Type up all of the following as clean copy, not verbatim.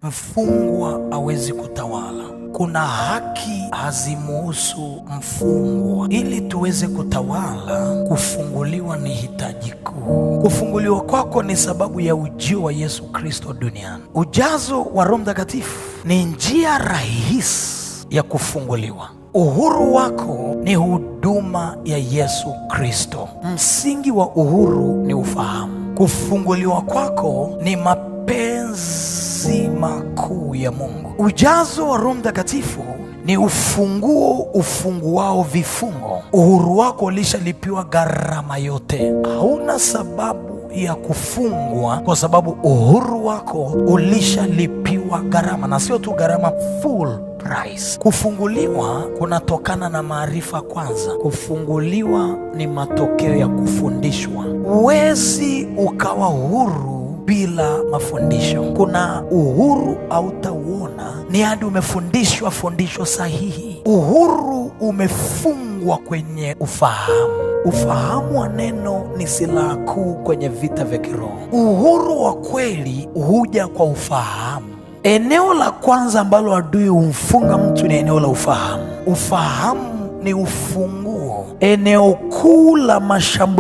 Mfungwa hawezi kutawala. Kuna haki hazimuhusu mfungwa. Ili tuweze kutawala, kufunguliwa ni hitaji kuu. Kufunguliwa kwako ni sababu ya ujio wa Yesu Kristo duniani. Ujazo wa Roho Mtakatifu ni njia rahisi ya kufunguliwa. Uhuru wako ni huduma ya Yesu Kristo. Msingi wa uhuru ni ufahamu. Kufunguliwa kwako ni mapenzi makuu ya Mungu. Ujazo wa Roho Mtakatifu ni ufunguao vifungo. Uhuru wako ulishalipiwa gharama yote. Hauna sababu ya kufungwa kwa sababu uhuru wako ulishalipiwa gharama, na sio tu gharama, full price. Kufunguliwa kunatokana na maarifa kwanza. Kufunguliwa ni matokeo ya kufundishwa. Huwezi ukawa huru bila mafundisho. Kuna uhuru hautauona ni hadi umefundishwa fundisho sahihi. Uhuru umefungwa kwenye ufahamu. Ufahamu wa neno ni silaha kuu kwenye vita vya kiroho. Uhuru wa kweli huja kwa ufahamu. Eneo la kwanza ambalo adui humfunga mtu ni eneo la ufahamu. Ufahamu ni ufunguo. Eneo kuu la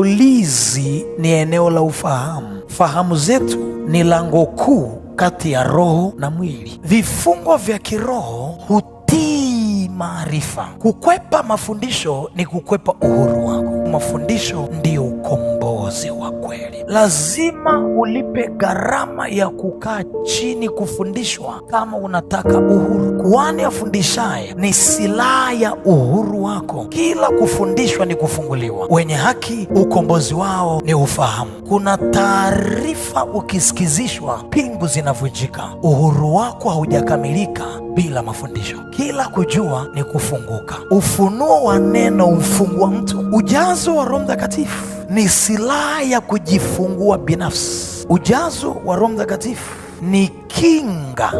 mashambulizi ni eneo la ufahamu. Fahamu zetu ni lango kuu kati ya roho na mwili. Vifungo vya kiroho hutii maarifa. Kukwepa mafundisho ni kukwepa uhuru wako. Mafundisho ndiyo ukombozi wa kweli. Lazima ulipe gharama ya kukaa chini kufundishwa kama unataka uhuru. Kuhani afundishaye ni silaha ya uhuru wako. Kila kufundishwa ni kufunguliwa. Wenye haki ukombozi wao ni ufahamu. Kuna taarifa ukisikizishwa pingu zinavunjika. Uhuru wako haujakamilika bila mafundisho. Kila kujua ni kufunguka. Ufunuo wa neno umfungua mtu. Ujazo wa Roho Mtakatifu ni silaha ya kujifungua binafsi. Ujazo wa Roho Mtakatifu ni kinga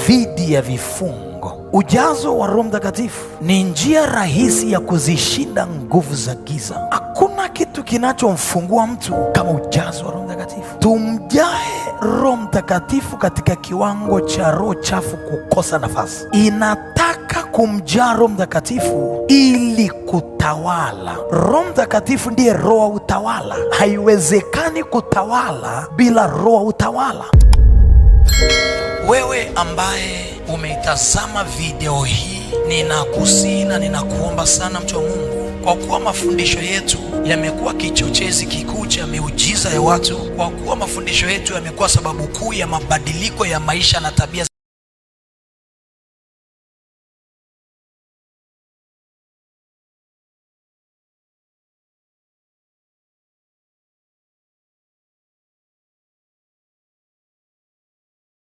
dhidi ya vifungo. Ujazo wa Roho Mtakatifu ni njia rahisi ya kuzishinda nguvu za giza. Hakuna kitu kinachomfungua mtu kama ujazo wa Roho Mtakatifu. Tumjae Roho Mtakatifu katika kiwango cha roho chafu kukosa nafasi. Inataka kumjaa Roho Mtakatifu ili kutawala. Roho Mtakatifu ndiye roho wa utawala. Haiwezekani kutawala bila roho wa utawala. Wewe ambaye umeitazama video hii, ninakusihi na ninakuomba sana, mtu wa Mungu, kwa kuwa mafundisho yetu yamekuwa kichochezi kikuu cha miujiza ya watu, kwa kuwa mafundisho yetu yamekuwa sababu kuu ya mabadiliko ya maisha na tabia